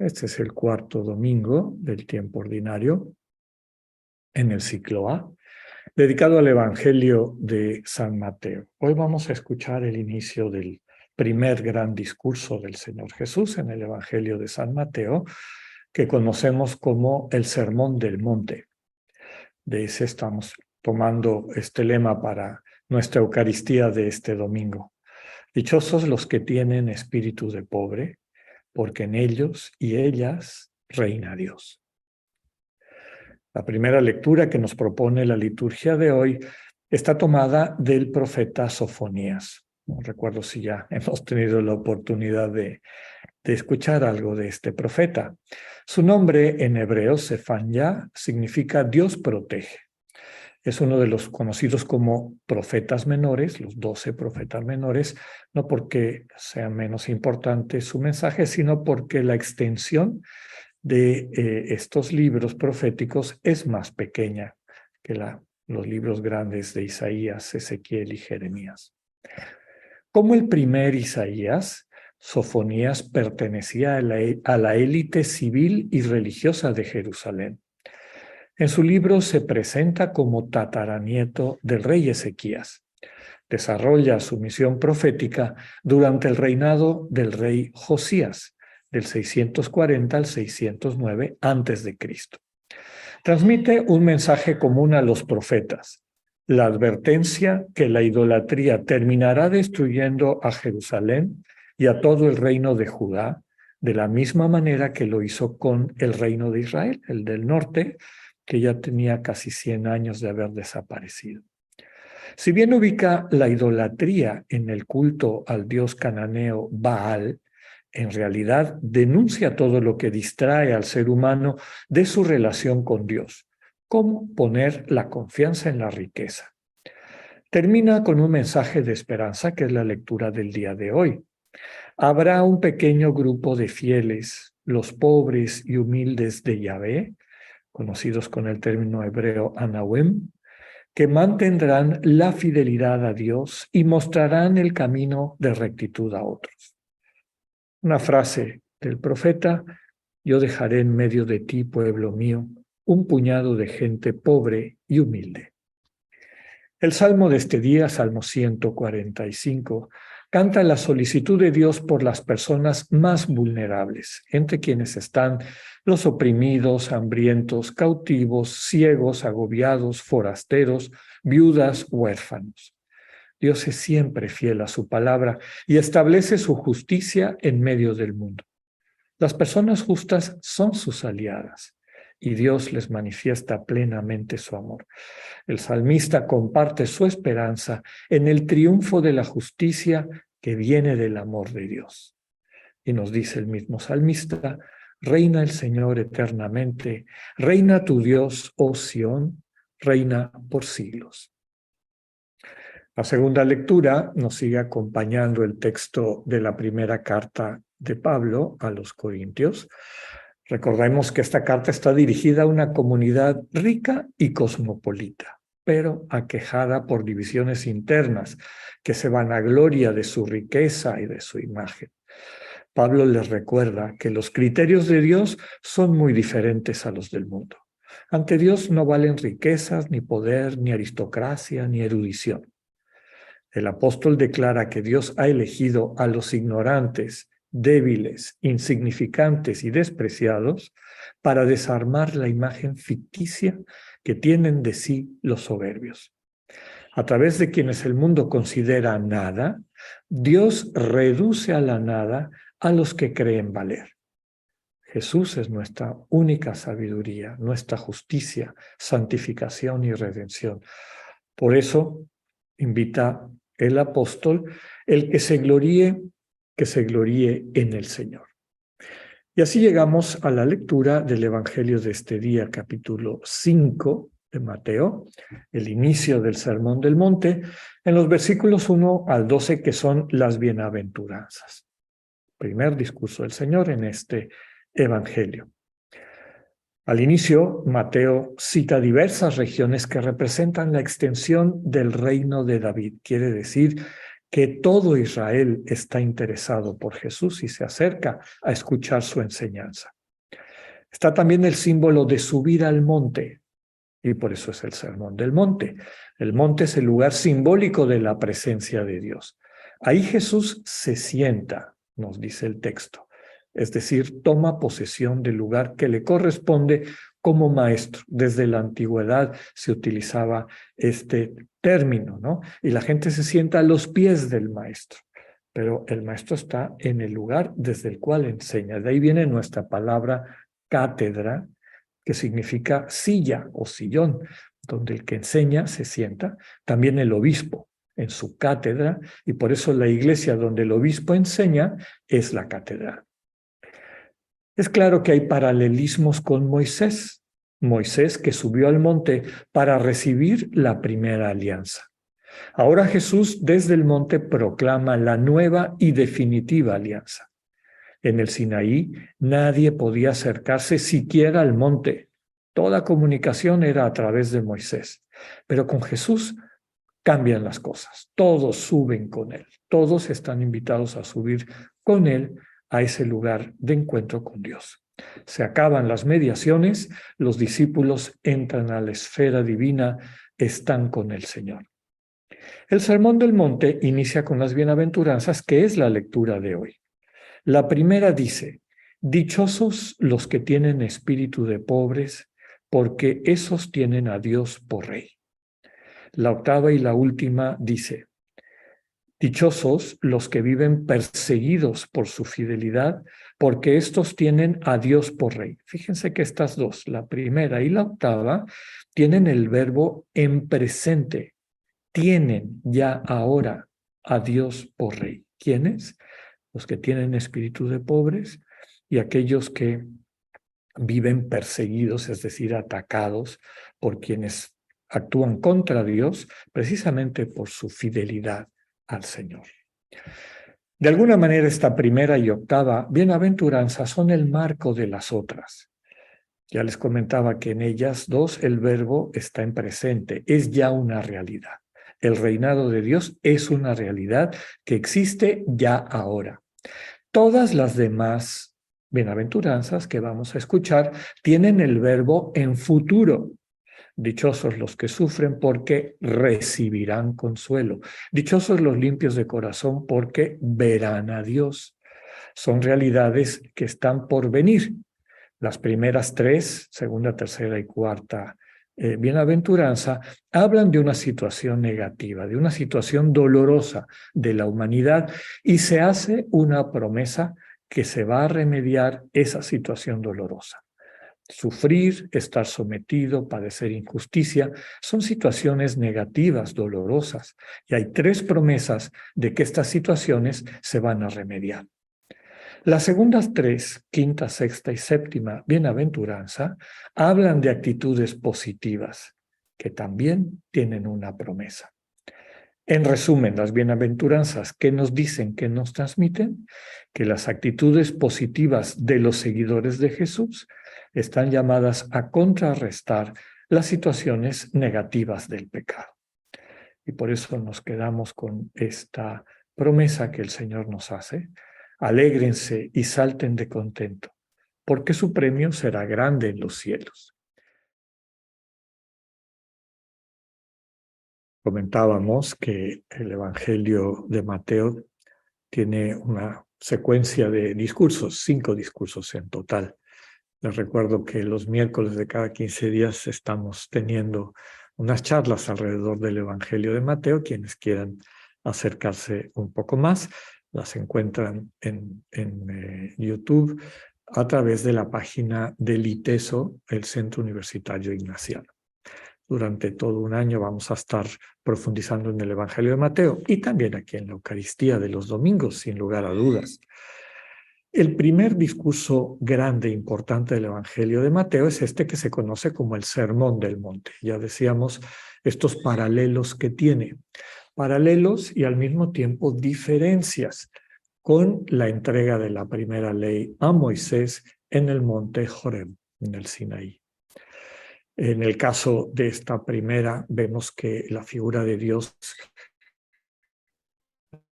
Este es el cuarto domingo del tiempo ordinario en el ciclo A, dedicado al Evangelio de San Mateo. Hoy vamos a escuchar el inicio del primer gran discurso del Señor Jesús en el Evangelio de San Mateo, que conocemos como el Sermón del Monte. De ese estamos tomando este lema para nuestra Eucaristía de este domingo. Dichosos los que tienen espíritu de pobre, porque en ellos y ellas reina Dios. La primera lectura que nos propone la liturgia de hoy está tomada del profeta Sofonías. No recuerdo si ya hemos tenido la oportunidad de escuchar algo de este profeta. Su nombre en hebreo, Sefanya, significa Dios protege. Es uno de los conocidos como profetas menores, los 12 profetas menores, no porque sea menos importante su mensaje, sino porque la extensión de estos libros proféticos es más pequeña que los libros grandes de Isaías, Ezequiel y Jeremías. Como el primer Isaías, Sofonías pertenecía a la élite civil y religiosa de Jerusalén. En su libro se presenta como tataranieto del rey Ezequías. Desarrolla su misión profética durante el reinado del rey Josías, del 640 al 609 a.C. Transmite un mensaje común a los profetas, la advertencia que la idolatría terminará destruyendo a Jerusalén y a todo el reino de Judá, de la misma manera que lo hizo con el reino de Israel, el del norte, que ya tenía casi 100 años de haber desaparecido. Si bien ubica la idolatría en el culto al dios cananeo Baal, en realidad denuncia todo lo que distrae al ser humano de su relación con Dios, como poner la confianza en la riqueza. Termina con un mensaje de esperanza que es la lectura del día de hoy. Habrá un pequeño grupo de fieles, los pobres y humildes de Yahvé, conocidos con el término hebreo Anawim, que mantendrán la fidelidad a Dios y mostrarán el camino de rectitud a otros. Una frase del profeta: yo dejaré en medio de ti, pueblo mío, un puñado de gente pobre y humilde. El salmo de este día, Salmo 145, canta la solicitud de Dios por las personas más vulnerables, entre quienes están los oprimidos, hambrientos, cautivos, ciegos, agobiados, forasteros, viudas, huérfanos. Dios es siempre fiel a su palabra y establece su justicia en medio del mundo. Las personas justas son sus aliadas y Dios les manifiesta plenamente su amor. El salmista comparte su esperanza en el triunfo de la justicia que viene del amor de Dios. Y nos dice el mismo salmista: reina el Señor eternamente, reina tu Dios, oh Sión, reina por siglos. La segunda lectura nos sigue acompañando el texto de la primera carta de Pablo a los Corintios. Recordemos que esta carta está dirigida a una comunidad rica y cosmopolita, pero aquejada por divisiones internas que se vanagloria de su riqueza y de su imagen. Pablo les recuerda que los criterios de Dios son muy diferentes a los del mundo. Ante Dios no valen riquezas, ni poder, ni aristocracia, ni erudición. El apóstol declara que Dios ha elegido a los ignorantes, débiles, insignificantes y despreciados para desarmar la imagen ficticia que tienen de sí los soberbios. A través de quienes el mundo considera nada, Dios reduce a la nada a los que creen valer. Jesús es nuestra única sabiduría, nuestra justicia, santificación y redención. Por eso invita el apóstol el que se gloríe en el Señor. Y así llegamos a la lectura del Evangelio de este día, capítulo 5 de Mateo, el inicio del Sermón del Monte, en los versículos 1 al 12, que son las bienaventuranzas. Primer discurso del Señor en este Evangelio. Al inicio, Mateo cita diversas regiones que representan la extensión del reino de David. Quiere decir que todo Israel está interesado por Jesús y se acerca a escuchar su enseñanza. Está también el símbolo de subir al monte, y por eso es el Sermón del Monte. El monte es el lugar simbólico de la presencia de Dios. Ahí Jesús se sienta, nos dice el texto, es decir, toma posesión del lugar que le corresponde como maestro. Desde la antigüedad se utilizaba este término, ¿no? Y la gente se sienta a los pies del maestro, pero el maestro está en el lugar desde el cual enseña. De ahí viene nuestra palabra cátedra, que significa silla o sillón, donde el que enseña se sienta. También el obispo en su cátedra, y por eso la iglesia donde el obispo enseña es la catedral. Es claro que hay paralelismos con Moisés. Moisés que subió al monte para recibir la primera alianza. Ahora Jesús desde el monte proclama la nueva y definitiva alianza. En el Sinaí nadie podía acercarse siquiera al monte. Toda comunicación era a través de Moisés. Pero con Jesús cambian las cosas. Todos suben con él. Todos están invitados a subir con él a ese lugar de encuentro con Dios. Se acaban las mediaciones, los discípulos entran a la esfera divina, están con el Señor. El Sermón del Monte inicia con las bienaventuranzas, que es la lectura de hoy. La primera dice, dichosos los que tienen espíritu de pobres, porque esos tienen a Dios por rey. La octava y la última dice, dichosos los que viven perseguidos por su fidelidad, porque estos tienen a Dios por rey. Fíjense que estas dos, la primera y la octava, tienen el verbo en presente. Tienen ya ahora a Dios por rey. ¿Quiénes? Los que tienen espíritu de pobres y aquellos que viven perseguidos, es decir, atacados por quienes actúan contra Dios, precisamente por su fidelidad al Señor. De alguna manera, esta primera y octava bienaventuranza son el marco de las otras. Ya les comentaba que en ellas dos el verbo está en presente, es ya una realidad. El reinado de Dios es una realidad que existe ya ahora. Todas las demás bienaventuranzas que vamos a escuchar tienen el verbo en futuro. Dichosos los que sufren porque recibirán consuelo. Dichosos los limpios de corazón porque verán a Dios. Son realidades que están por venir. Las primeras tres, segunda, tercera y cuarta bienaventuranza, hablan de una situación negativa, de una situación dolorosa de la humanidad, y se hace una promesa que se va a remediar esa situación dolorosa. Sufrir, estar sometido, padecer injusticia, son situaciones negativas, dolorosas, y hay tres promesas de que estas situaciones se van a remediar. Las segundas tres, quinta, sexta y séptima bienaventuranza, hablan de actitudes positivas, que también tienen una promesa. En resumen, las bienaventuranzas, ¿qué nos dicen, qué nos transmiten? Que las actitudes positivas de los seguidores de Jesús están llamadas a contrarrestar las situaciones negativas del pecado. Y por eso nos quedamos con esta promesa que el Señor nos hace. Alégrense y salten de contento, porque su premio será grande en los cielos. Comentábamos que el Evangelio de Mateo tiene una secuencia de discursos, 5 discursos en total. Les recuerdo que los miércoles de cada 15 días estamos teniendo unas charlas alrededor del Evangelio de Mateo. Quienes quieran acercarse un poco más, las encuentran en YouTube a través de la página del ITESO, el Centro Universitario Ignaciano. Durante todo un año vamos a estar profundizando en el Evangelio de Mateo y también aquí en la Eucaristía de los domingos, sin lugar a dudas. El primer discurso grande e importante del Evangelio de Mateo es este que se conoce como el Sermón del Monte. Ya decíamos estos paralelos que tiene. Paralelos y al mismo tiempo diferencias con la entrega de la primera ley a Moisés en el monte Horeb, en el Sinaí. En el caso de esta primera, vemos que la figura de Dios,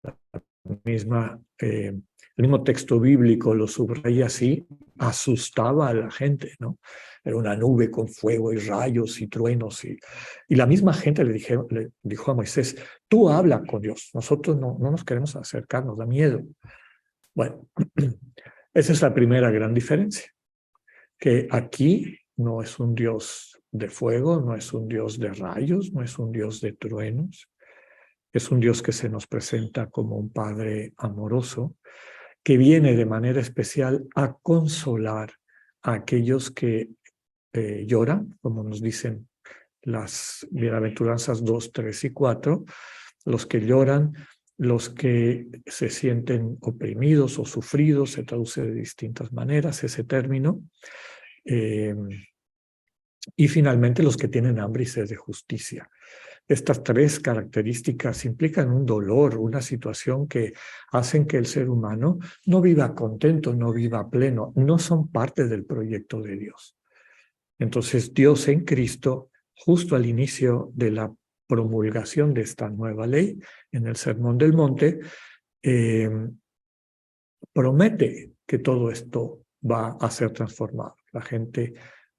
la misma El mismo texto bíblico lo subraya así, asustaba a la gente, ¿no? Era una nube con fuego y rayos y truenos. Y la misma gente le dijo a Moisés, tú habla con Dios, nosotros no nos queremos acercar, nos da miedo. Bueno, esa es la primera gran diferencia, que aquí no es un Dios de fuego, no es un Dios de rayos, no es un Dios de truenos, es un Dios que se nos presenta como un Padre amoroso, que viene de manera especial a consolar a aquellos que lloran, como nos dicen las bienaventuranzas 2, 3 y 4, los que lloran, los que se sienten oprimidos o sufridos, se traduce de distintas maneras ese término, y finalmente los que tienen hambre y sed de justicia. Estas tres características implican un dolor, una situación que hacen que el ser humano no viva contento, no viva pleno, no son parte del proyecto de Dios. Entonces Dios en Cristo, justo al inicio de la promulgación de esta nueva ley, en el Sermón del Monte, promete que todo esto va a ser transformado. La gente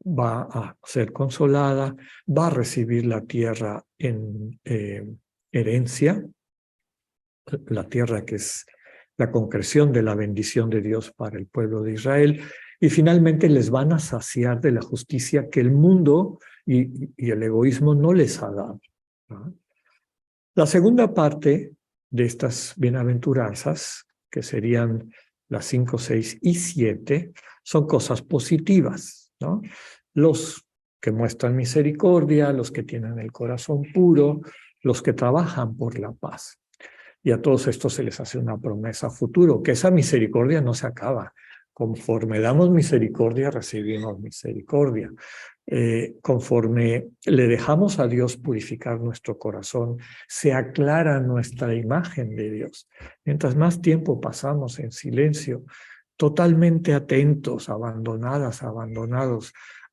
va a ser consolada, va a recibir la tierra en herencia, la tierra que es la concreción de la bendición de Dios para el pueblo de Israel, y finalmente les van a saciar de la justicia que el mundo y el egoísmo no les ha dado, ¿no? La segunda parte de estas bienaventuranzas, que serían las 5, 6 y 7, son cosas positivas, ¿no? Los que muestran misericordia, los que tienen el corazón puro, los que trabajan por la paz. Y a todos estos se les hace una promesa a futuro, que esa misericordia no se acaba. Conforme damos misericordia, recibimos misericordia. Conforme le dejamos a Dios purificar nuestro corazón, se aclara nuestra imagen de Dios. Mientras más tiempo pasamos en silencio, totalmente atentos, abandonados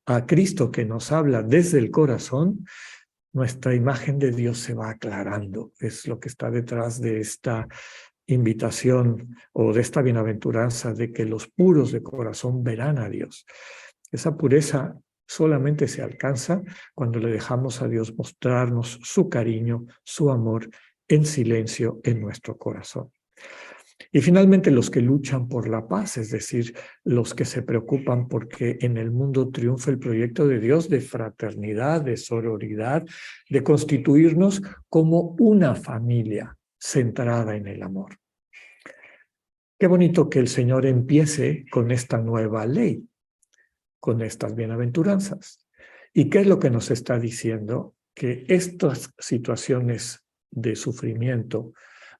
a Cristo que nos habla desde el corazón, nuestra imagen de Dios se va aclarando. Es lo que está detrás de esta invitación o de esta bienaventuranza de que los puros de corazón verán a Dios. Esa pureza solamente se alcanza cuando le dejamos a Dios mostrarnos su cariño, su amor en silencio en nuestro corazón. Y finalmente los que luchan por la paz, es decir, los que se preocupan porque en el mundo triunfe el proyecto de Dios de fraternidad, de sororidad, de constituirnos como una familia centrada en el amor. Qué bonito que el Señor empiece con esta nueva ley, con estas bienaventuranzas. ¿Y qué es lo que nos está diciendo? Que estas situaciones de sufrimiento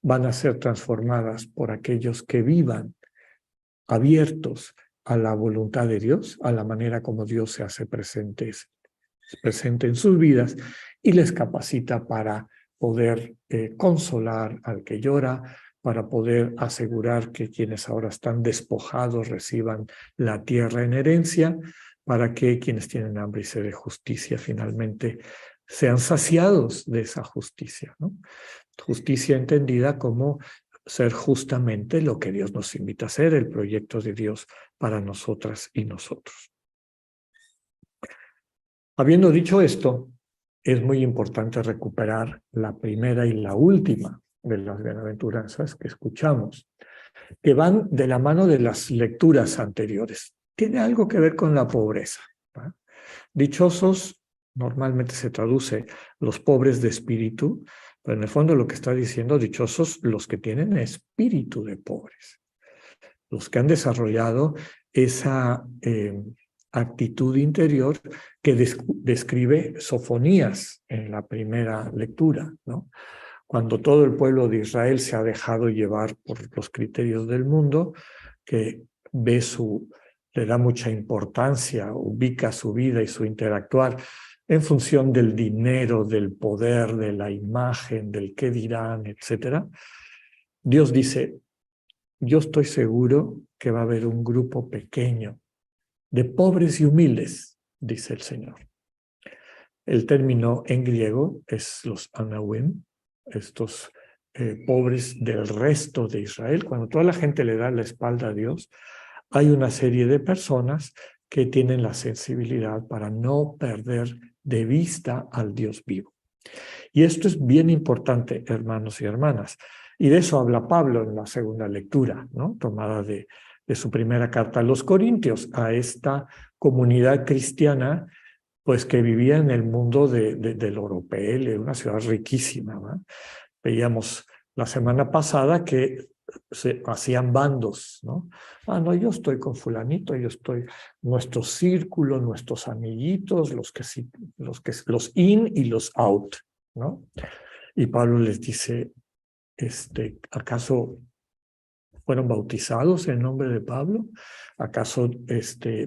van a ser transformadas por aquellos que vivan abiertos a la voluntad de Dios, a la manera como Dios se hace presente en sus vidas y les capacita para poder consolar al que llora, para poder asegurar que quienes ahora están despojados reciban la tierra en herencia, para que quienes tienen hambre y sed de justicia finalmente sean saciados de esa justicia, ¿no? Justicia entendida como ser justamente lo que Dios nos invita a hacer, el proyecto de Dios para nosotras y nosotros. Habiendo dicho esto, es muy importante recuperar la primera y la última de las bienaventuranzas que escuchamos, que van de la mano de las lecturas anteriores. Tiene algo que ver con la pobreza, ¿no? Dichosos normalmente se traduce los pobres de espíritu, pero en el fondo lo que está diciendo, dichosos los que tienen espíritu de pobres, los que han desarrollado esa actitud interior que describe Sofonías en la primera lectura, ¿no? Cuando todo el pueblo de Israel se ha dejado llevar por los criterios del mundo, que le da mucha importancia, ubica su vida y su interactuar en función del dinero, del poder, de la imagen, del qué dirán, etc. Dios dice, yo estoy seguro que va a haber un grupo pequeño de pobres y humildes, dice el Señor. El término en griego es los anawim, estos pobres del resto de Israel. Cuando toda la gente le da la espalda a Dios, hay una serie de personas que tienen la sensibilidad para no perder de vista al Dios vivo. Y esto es bien importante, hermanos y hermanas. Y de eso habla Pablo en la segunda lectura, ¿no? Tomada de su primera carta a los Corintios, a esta comunidad cristiana pues que vivía en el mundo del Oropel, una ciudad riquísima, ¿no? Veíamos la semana pasada que se hacían bandos, ¿no? Ah, no, yo estoy con fulanito, yo estoy, nuestro círculo, nuestros amiguitos, los in y los out, ¿no? Y Pablo les dice, ¿acaso fueron bautizados en nombre de Pablo? ¿Acaso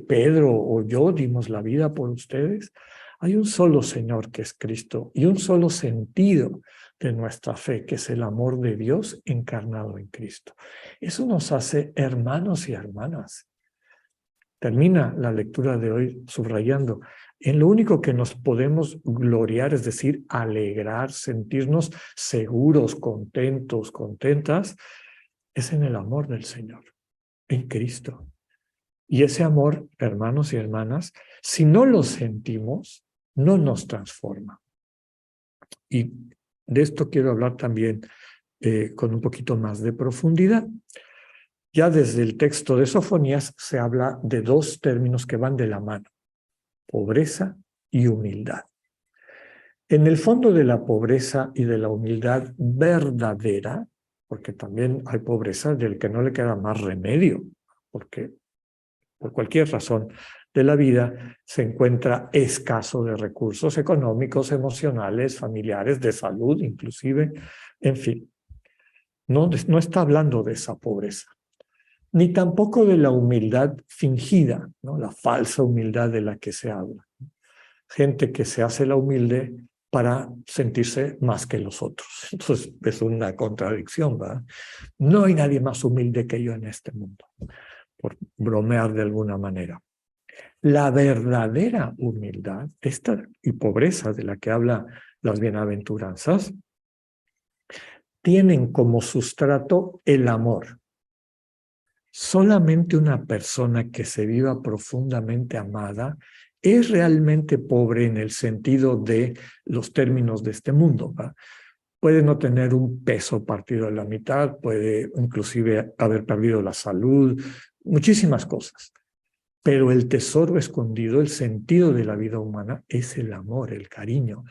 Pedro o yo dimos la vida por ustedes? Hay un solo Señor que es Cristo y un solo sentido de nuestra fe, que es el amor de Dios encarnado en Cristo. Eso nos hace hermanos y hermanas. Termina la lectura de hoy subrayando, en lo único que nos podemos gloriar, es decir, alegrar, sentirnos seguros, contentos, contentas, es en el amor del Señor, en Cristo. Y ese amor, hermanos y hermanas, si no lo sentimos, no nos transforma. Y de esto quiero hablar también con un poquito más de profundidad. Ya desde el texto de Sofonías se habla de dos términos que van de la mano, pobreza y humildad. En el fondo de la pobreza y de la humildad verdadera, porque también hay pobreza del que no le queda más remedio, porque por cualquier razón de la vida se encuentra escaso de recursos económicos, emocionales, familiares, de salud inclusive, en fin. No está hablando de esa pobreza, ni tampoco de la humildad fingida, ¿no? La falsa humildad de la que se habla. Gente que se hace la humilde para sentirse más que los otros. Entonces es una contradicción, ¿verdad? No hay nadie más humilde que yo en este mundo, por bromear de alguna manera. La verdadera humildad, y pobreza de la que habla las bienaventuranzas, tienen como sustrato el amor. Solamente una persona que se viva profundamente amada es realmente pobre en el sentido de los términos de este mundo, ¿va? Puede no tener un peso partido a la mitad, puede inclusive haber perdido la salud, muchísimas cosas. Pero el tesoro escondido, el sentido de la vida humana es el amor, el cariño.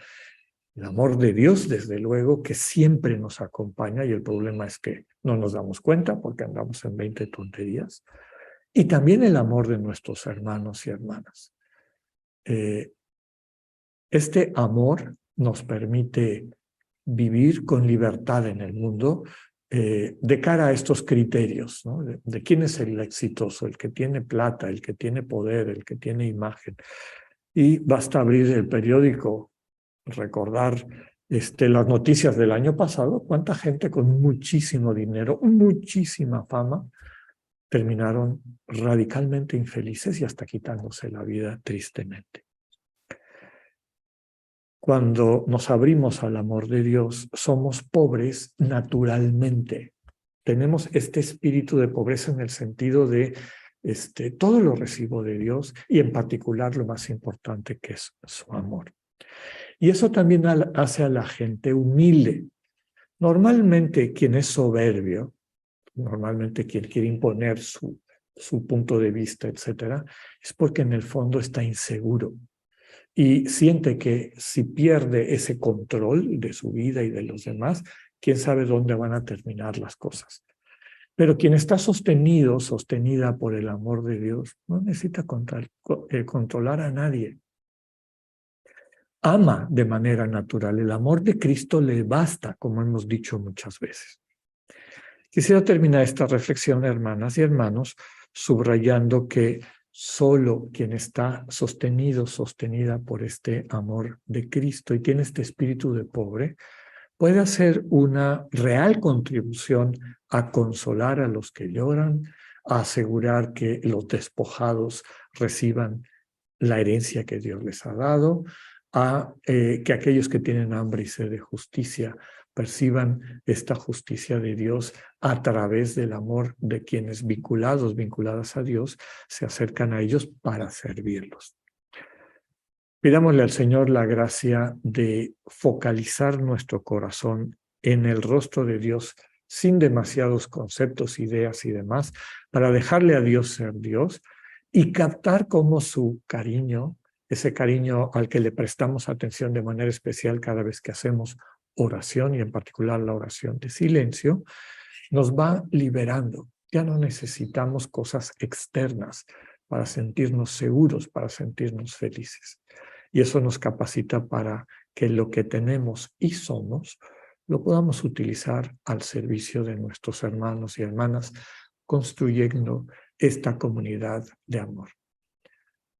El amor de Dios, desde luego, que siempre nos acompaña, y el problema es que no nos damos cuenta porque andamos en 20 tonterías. Y también el amor de nuestros hermanos y hermanas. Este amor nos permite vivir con libertad en el mundo de cara a estos criterios, ¿no? De quién es el exitoso, el que tiene plata, el que tiene poder, el que tiene imagen. Y basta abrir el periódico, recordar las noticias del año pasado, cuánta gente con muchísimo dinero, muchísima fama, terminaron radicalmente infelices y hasta quitándose la vida tristemente. Cuando nos abrimos al amor de Dios, somos pobres naturalmente. Tenemos este espíritu de pobreza en el sentido de todo lo recibo de Dios y en particular lo más importante que es su amor. Y eso también hace a la gente humilde. Normalmente quien es soberbio, normalmente quien quiere imponer su punto de vista, etcétera, es porque en el fondo está inseguro. Y siente que si pierde ese control de su vida y de los demás, quién sabe dónde van a terminar las cosas. Pero quien está sostenida por el amor de Dios, no necesita controlar a nadie. Ama de manera natural. El amor de Cristo le basta, como hemos dicho muchas veces. Quisiera terminar esta reflexión, hermanas y hermanos, subrayando que solo quien está sostenida por este amor de Cristo y tiene este espíritu de pobre, puede hacer una real contribución a consolar a los que lloran, a asegurar que los despojados reciban la herencia que Dios les ha dado, a que aquellos que tienen hambre y sed de justicia perciban esta justicia de Dios a través del amor de quienes vinculadas a Dios, se acercan a ellos para servirlos. Pidámosle al Señor la gracia de focalizar nuestro corazón en el rostro de Dios sin demasiados conceptos, ideas y demás, para dejarle a Dios ser Dios y captar cómo su cariño, ese cariño al que le prestamos atención de manera especial cada vez que hacemos oración y en particular la oración de silencio, nos va liberando. Ya no necesitamos cosas externas para sentirnos seguros, para sentirnos felices. Y eso nos capacita para que lo que tenemos y somos lo podamos utilizar al servicio de nuestros hermanos y hermanas, construyendo esta comunidad de amor.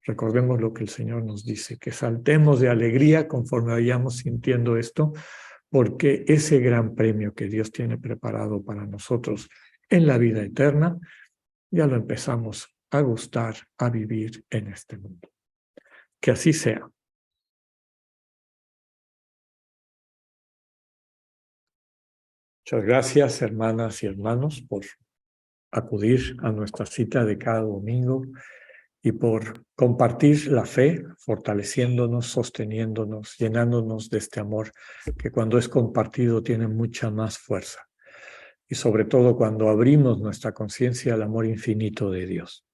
Recordemos lo que el Señor nos dice, que saltemos de alegría conforme vayamos sintiendo esto, porque ese gran premio que Dios tiene preparado para nosotros en la vida eterna, ya lo empezamos a gustar, a vivir en este mundo. Que así sea. Muchas gracias, hermanas y hermanos, por acudir a nuestra cita de cada domingo y por compartir la fe, fortaleciéndonos, sosteniéndonos, llenándonos de este amor que cuando es compartido tiene mucha más fuerza. Y sobre todo cuando abrimos nuestra conciencia al amor infinito de Dios.